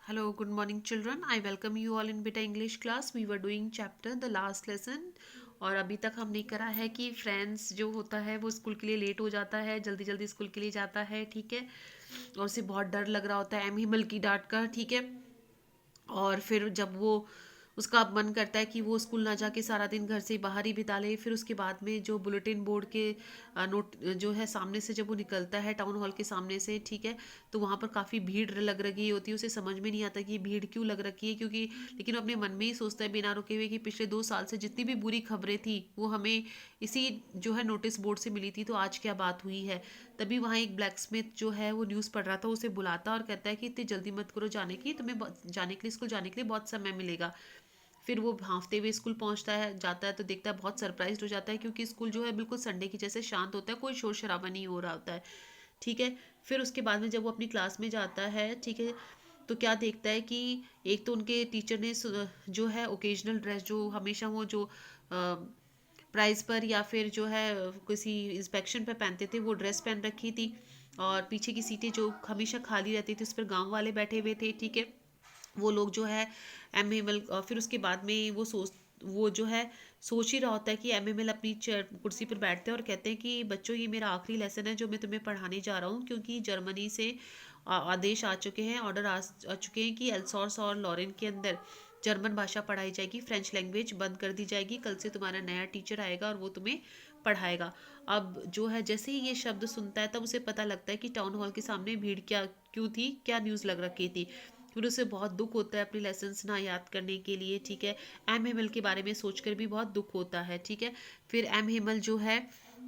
Hello, good morning, children. I welcome you all in Beta English class. We were doing chapter the last lesson. और अभी तक हमने करा है कि फ्रेंड्स जो होता है वो स्कूल के लिए लेट हो जाता है, जल्दी जल्दी स्कूल के लिए जाता है, ठीक है। और उसे बहुत डर लग रहा होता है एम हिमल की डांट का, ठीक है। और फिर जब वो उसका अब मन करता है कि वो स्कूल ना जाके सारा दिन घर से बाहर ही बिता ले, फिर उसके बाद में जो बुलेटिन बोर्ड के नोट जो है सामने से जब वो निकलता है टाउन हॉल के सामने से, ठीक है। तो वहाँ पर काफ़ी भीड़ लग रही होती है, उसे समझ में नहीं आता कि ये भीड़ क्यों लग रखी है, क्योंकि लेकिन वो अपने मन में ही सोचता है बिना रुके हुए कि पिछले 2 साल से जितनी भी बुरी खबरें थी वो हमें इसी जो है नोटिस बोर्ड से मिली थी, तो आज क्या बात हुई है। तभी वहाँ एक ब्लैक स्मिथ जो है वो न्यूज़ पढ़ रहा था, उसे बुलाता और कहता है कि इतनी जल्दी मत करो जाने की, तुम्हें जाने के लिए स्कूल जाने के लिए बहुत समय मिलेगा। फिर वो भांफते हुए स्कूल पहुंचता है, जाता है तो देखता है, बहुत सरप्राइज हो जाता है क्योंकि स्कूल जो है बिल्कुल संडे की जैसे शांत होता है, कोई शोर शराबा नहीं हो रहा होता है, ठीक है। फिर उसके बाद में जब वो अपनी क्लास में जाता है, ठीक है, तो क्या देखता है कि एक तो उनके टीचर ने जो है ओकेजनल ड्रेस जो हमेशा वो जो प्राइज पर या फिर जो है किसी इंस्पेक्शन पर पहनते थे वो ड्रेस पहन रखी थी। और पीछे की सीटें जो हमेशा खाली रहती थी उस पर गांव वाले बैठे हुए थे, ठीक है। वो लोग जो है एम एम एल, फिर उसके बाद में वो जो है सोच ही रहा होता है कि एम एम एल अपनी चेयर कुर्सी पर बैठते हैं और कहते हैं कि बच्चों ये मेरा आखिरी लेसन है जो मैं तुम्हें पढ़ाने जा रहा हूँ, क्योंकि जर्मनी से आदेश आ चुके हैं, ऑर्डर आ चुके हैं कि एल्सॉर्स और लॉरेन के अंदर जर्मन भाषा पढ़ाई जाएगी, फ्रेंच लैंग्वेज बंद कर दी जाएगी, कल से तुम्हारा नया टीचर आएगा और वो तुम्हें पढ़ाएगा। अब जो है जैसे ही ये शब्द सुनता है तब उसे पता लगता है कि टाउन हॉल के सामने भीड़ क्या क्यों थी, क्या न्यूज़ लग रखी थी। फिर उसे बहुत दुख होता है अपने लेसन्स ना याद करने के लिए, ठीक है। एम हिमल के बारे में सोचकर भी बहुत दुख होता है, ठीक है। फिर एम हिमल जो है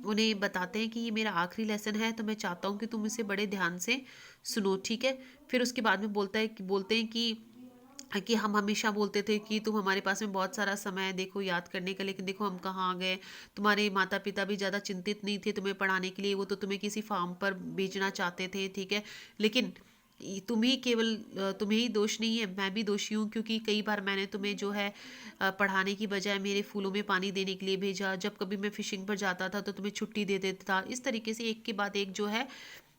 उन्हें बताते हैं कि ये मेरा आखिरी लेसन है, तो मैं चाहता हूँ कि तुम इसे बड़े ध्यान से सुनो, ठीक है। फिर उसके बाद में बोलते हैं कि हम हमेशा बोलते थे कि तुम हमारे पास में बहुत सारा समय है देखो याद करने का, लेकिन देखो हम कहाँ आ गए। तुम्हारे माता पिता भी ज़्यादा चिंतित नहीं थे तुम्हें पढ़ाने के लिए, वो तो तुम्हें किसी फार्म पर भेजना चाहते थे, ठीक है। लेकिन तुम्हें ही दोष नहीं है, मैं भी दोषी हूँ, क्योंकि कई बार मैंने तुम्हें जो है पढ़ाने की बजाय मेरे फूलों में पानी देने के लिए भेजा। जब कभी मैं फिशिंग पर जाता था तो तुम्हें छुट्टी दे देता था। इस तरीके से एक के बाद एक जो है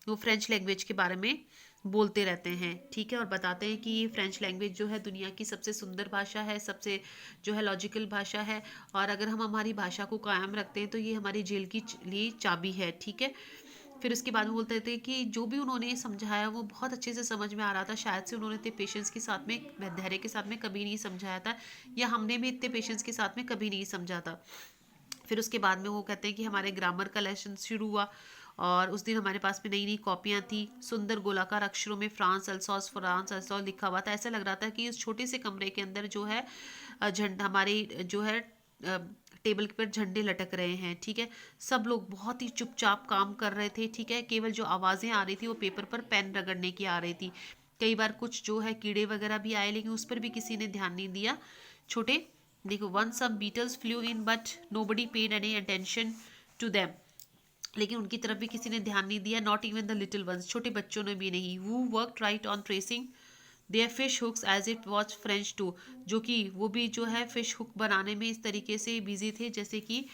वो फ्रेंच लैंग्वेज के बारे में बोलते रहते हैं, ठीक है। और बताते हैं कि ये फ्रेंच लैंग्वेज जो है दुनिया की सबसे सुंदर भाषा है, सबसे जो है लॉजिकल भाषा है। और अगर हम हमारी भाषा को कायम रखते हैं तो ये हमारी जेल की लिए चाबी है, ठीक है। फिर उसके बाद में बोलते थे कि जो भी उन्होंने समझाया वो बहुत अच्छे से समझ में आ रहा था, शायद से उन्होंने इतने पेशेंस के साथ में, धैर्य के साथ में कभी नहीं समझाया था, या हमने भी इतने पेशेंस के साथ में कभी नहीं समझा था। फिर उसके बाद में वो कहते हैं कि हमारे ग्रामर का लेसन शुरू हुआ, और उस दिन हमारे पास में नई नई कॉपियाँ थी, सुंदर गोलाकार अक्षरों में फ्रांस अल्सॉस लिखा हुआ था। ऐसा लग रहा था कि इस छोटे से कमरे के अंदर जो है झंडा हमारे जो है टेबल पर झंडे लटक रहे हैं, ठीक है। सब लोग बहुत ही चुपचाप काम कर रहे थे, ठीक है। केवल जो आवाज़ें आ रही थी वो पेपर पर पेन रगड़ने की आ रही थी। कई बार कुछ जो है कीड़े वगैरह भी आए, लेकिन उस पर भी किसी ने ध्यान नहीं दिया। छोटे देखो, one some beetles flew in but nobody paid any attention to them, लेकिन उनकी तरफ भी किसी ने ध्यान नहीं दिया, not even the little ones, छोटे बच्चों ने भी नहीं। वो work right on tracing their fish hooks as it was French too, जो कि वो भी जो है फिश हुक बनाने में इस तरीके से बिजी थे जैसे कि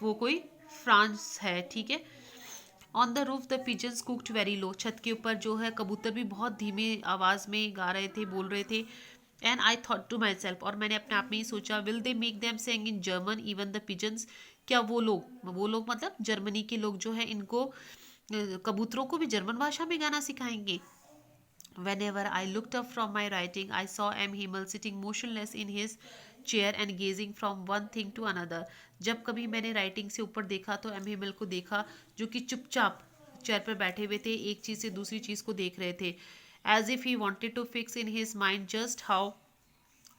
वो कोई फ्रांस है, ठीक है। On the roof the pigeons cooked very low, छत के ऊपर जो है कबूतर भी बहुत धीमे आवाज में गा रहे थे, बोल रहे थे। And I thought to myself, और मैंने अपने आप में ही सोचा, will they make them sing in German even the pigeons, क्या वो लोग मतलब जर्मनी के लोग जो है इनको कबूतरों को भी जर्मन भाषा में गाना सिखाएंगे। Whenever I looked up from my writing, I saw M. Himmel sitting motionless in his chair and gazing from one thing to another. जब कभी मैंने राइटिंग से ऊपर देखा तो एम हिमल को देखा, जो कि चुपचाप चेयर पर बैठे हुए थे, एक चीज़ से दूसरी चीज़ को देख रहे थे। As if he wanted to fix in his mind just how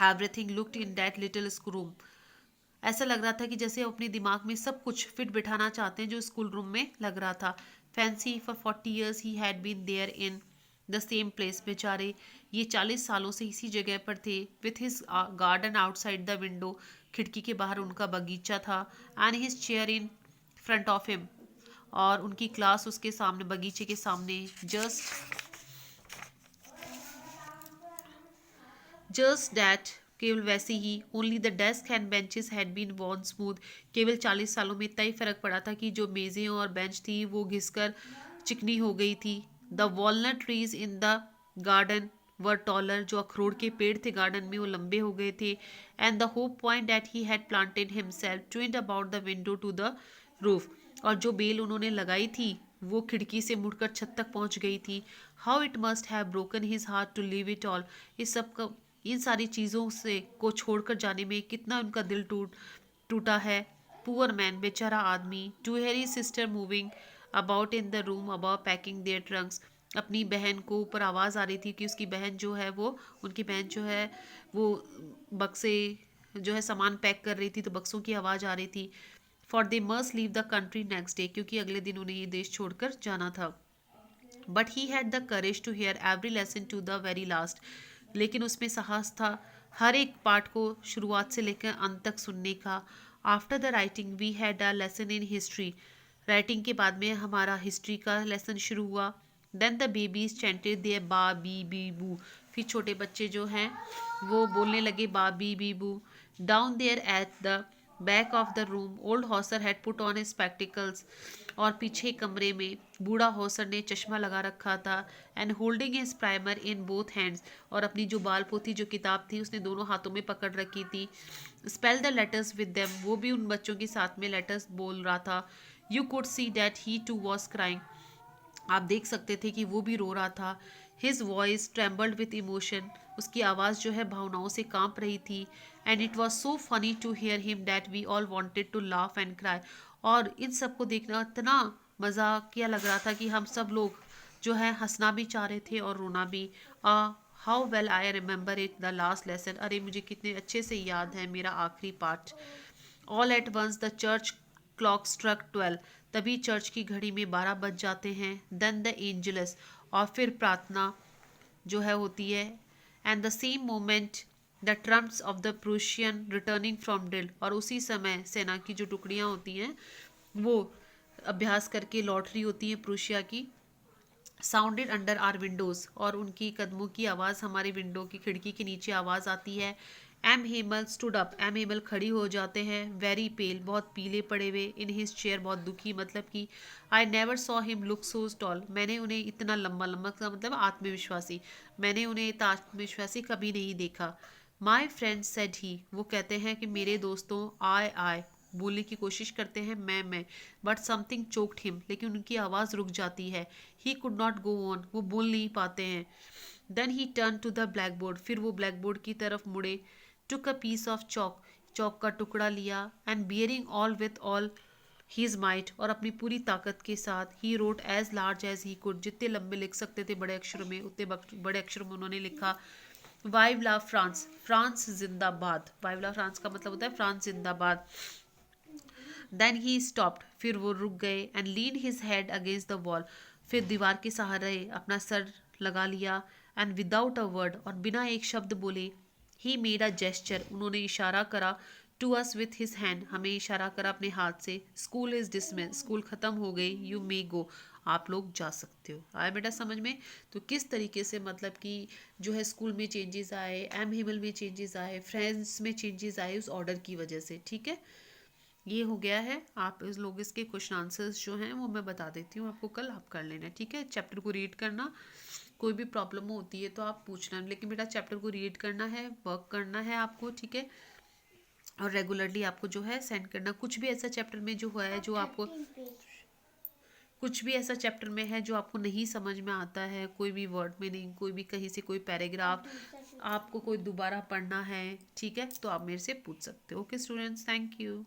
everything looked in that little room. ऐसा लग रहा था कि जैसे अपने दिमाग में सब कुछ फिट बिठाना चाहते हैं जो स्कूल रूम में लग रहा था। Fancy for 40 years he had been there in the same place, बेचारे ये 40 सालों से इसी जगह पर थे। With his garden outside the window, खिड़की के बाहर उनका बगीचा था। And his chair in front of him, और उनकी क्लास उसके सामने, बगीचे के सामने। जस्ट दैट, केवल वैसे ही। Only the desk and benches had been worn smooth, केवल 40 सालों में इतना ही फर्क पड़ा था कि जो मेज़ें और बेंच थी वो घिसकर चिकनी हो गई थी। The walnut trees in the garden were taller, जो अखरोट के पेड़ थे गार्डन में वो लंबे हो गए थे, and the hope point that he had planted himself twined about the window to the roof, और जो बेल उन्होंने लगाई थी वो खिड़की से मुड़कर छत तक पहुंच गई थी। How it must have broken his heart to leave it all, इस सब का, इन सारी चीज़ों से को छोड़कर जाने में कितना उनका दिल टूटा है। पुअर मैन, बेचारा आदमी, to hear his sister moving about in the room about packing their trunks, अपनी बहन को ऊपर आवाज़ आ रही थी कि उसकी बहन जो है वो, उनकी बहन जो है वो बक्से जो है सामान पैक कर रही थी, तो बक्सों की आवाज़ आ रही थी। For they must leave the country next day, क्योंकि अगले दिन उन्हें ये देश छोड़कर जाना था। But he had the courage to hear every lesson to the very last, लेकिन उसमें साहस था हर एक पार्ट को शुरुआत से लेकर अंत तक सुनने का। After the writing we had a lesson in history, writing के बाद में हमारा हिस्ट्री का लेसन शुरू हुआ। Then the babies chanted their ba be bi bu, फिर छोटे बच्चे जो हैं वो बोलने लगे ba be bi bu. Down there at the back of the room old Hauser had put on spectacles, और पीछे कमरे में बूढ़ा हॉसर ने चश्मा लगा रखा था, and holding his primer in both hands, और अपनी जो बाल पोथी जो किताब थी उसने दोनों हाथों में पकड़ रखी थी। Spell the letters with them, वो भी उन बच्चों के साथ में लेटर्स बोल रहा था। You could see that he too was crying, आप देख सकते थे कि वो भी रो रहा था। His voice trembled with emotion, उसकी आवाज़ जो है भावनाओं से कांप रही थी। And it was so funny to hear him that we all wanted to laugh and cry, और इन सबको देखना इतना मजाकिया लग रहा था कि हम सब लोग जो है हंसना भी चाह रहे थे और रोना भी। How well I remember it the last lesson, अरे मुझे कितने अच्छे से याद है मेरा आखिरी पाठ। All at once the church clock struck 12, तभी चर्च की घड़ी में 12 बज जाते हैं। देन द एंजलस, और फिर प्रार्थना जो है होती है। And the same moment the Trump's of the Prussian returning from drill, और उसी समय सेना की जो टुकड़ियाँ होती हैं वो अभ्यास करके लौट रही होती हैं प्रूशिया की। साउंडेड अंडर आर विंडोज, और उनकी कदमों की आवाज़ हमारी विंडो की खिड़की के नीचे आवाज़ आती है। M Hemal stood up, M Hemal खड़ी हो जाते हैं। वेरी पेल, बहुत पीले पड़े हुए। इन हिज चेयर, बहुत दुखी, मतलब कि I never saw him look so tall, मैंने उन्हें इतना लंबा लंबा का मतलब आत्मविश्वासी, मैंने उन्हें इतना आत्मविश्वासी कभी नहीं देखा। माई फ्रेंड सेड ही, वो कहते हैं कि मेरे दोस्तों, आई बोलने की कोशिश करते हैं मैं, बट समथिंग चोक्ड हिम, लेकिन उनकी आवाज़ रुक जाती है। He could not go on, वो बोल नहीं पाते हैं। Then he turn to the black board, फिर वो ब्लैक बोर्ड की तरफ मुड़े। Took a piece of chalk, chalk का टुकड़ा लिया। And bearing all with all his might, और अपनी पूरी ताकत के साथ he wrote as large as he could, जितने लंबे लिख सकते थे बड़े अक्षरों में उतने बड़े अक्षरों में उन्होंने लिखा। वाइव ला फ्रांस, फ्रांस जिंदाबाद, वाइव ला फ्रांस का मतलब होता है फ्रांस जिंदाबाद। देन ही स्टॉप्ड, फिर वो रुक गए। And lean his head against the wall, फिर दीवार के सहारे अपना सर लगा लिया। एंड विदाउट अ वर्ड, और बिना एक शब्द बोले, ही मेड अ जेस्चर, उन्होंने इशारा करा। To us with his hand, हमें इशारा करा अपने हाथ से। स्कूल इज डिसमिस, स्कूल ख़त्म हो गई। यू मे गो, आप लोग जा सकते हो। आया बेटा समझ में? तो किस तरीके से मतलब कि जो है स्कूल में चेंजेस आए, एम हिमल में चेंजेस आए, फ्रेंड्स में चेंजेस आए उस ऑर्डर की वजह से। ठीक है, ये हो गया है। आप इस लोग इसके क्वेश्चन आंसर्स जो हैं वो मैं बता देती हूँ आपको, कल आप कर लेना। ठीक है, चैप्टर को रीड करना, कोई भी प्रॉब्लम होती है तो आप पूछना, लेकिन बेटा चैप्टर को रीड करना है, वर्क करना है आपको। ठीक है, और रेगुलरली आपको जो है सेंड करना। कुछ भी ऐसा चैप्टर में जो हुआ है जो आपको, कुछ भी ऐसा चैप्टर में है जो आपको नहीं समझ में आता है, कोई भी वर्ड में नहीं, कोई भी कहीं से कोई पैराग्राफ आपको कोई दोबारा पढ़ना है, ठीक है, तो आप मेरे से पूछ सकते हो। Okay students, thank you.